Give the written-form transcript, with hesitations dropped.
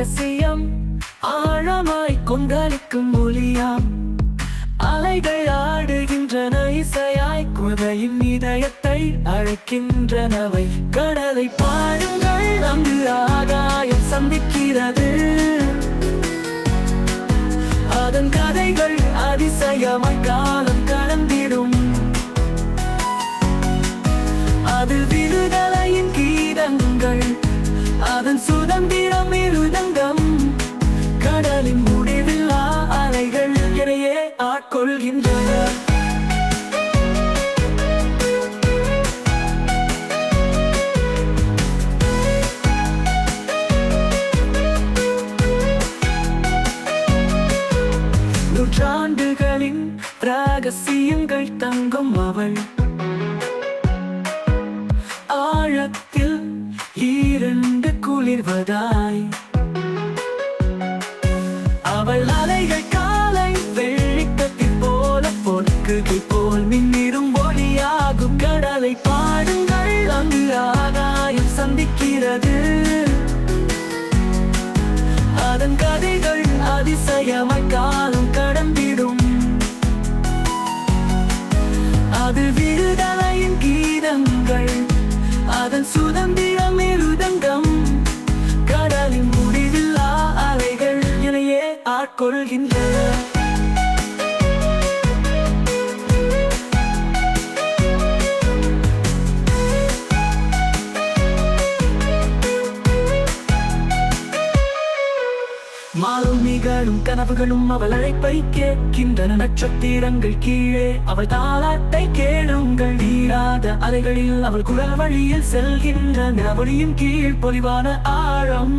ரகசியம் ஆழமாய் கொந்தளிக்கும் மொழியாம். அலைகள் ஆடுகின்றன இசையாய், குதையின் இதயத்தை அழைக்கின்றனவை. கடலை பாடுங்கள், அங்கு ஆகாயம் சந்திக்கிறது. அதன் கதைகள் அதிசயமாய் காலம் கடந்திடும். அது விடுதலையின் கீதங்கள், அதன் சுதந்திரம் இருதங்கம். கடலின் முடிவில்லா அலைகள் இடையே ஆட்கொள்கின்றன. நூற்றாண்டுகளின் ரகசியங்கள் தங்கும் அவள். ஆழத்தில் இரண்டு குளிர்வதாய் அவள் அலைகள் காலை வெள்ளிக்கதிர் போல பொற்குகை போல் மின்னிடும் ஒளியாகும். கடலை பாடுங்கள், அங்கு ஆகாயம் சந்திக்கிறது. அதன் கதைகள் அதிசயமாய் காலம் கடந்திடும். அது விடுதலையின் கீதங்கள், அதன் சுதந்திரம் இருதங்கம். கடலின் முடிவில்லா அலைகள் இணையே ஆட்கொள்கின்றன. மாலுமிகளும் கனவுகளும் அவள் அழைப்பை கேட்கின்றன. நட்சத்திரங்கள் கீழே அவள் தாலாட்டை கேளுங்கள். நீராத அலைகளில் அவள் குரல் வழியில் செல்கின்றன. ஒளியின் கீழ் பொலிவான ஆழம்.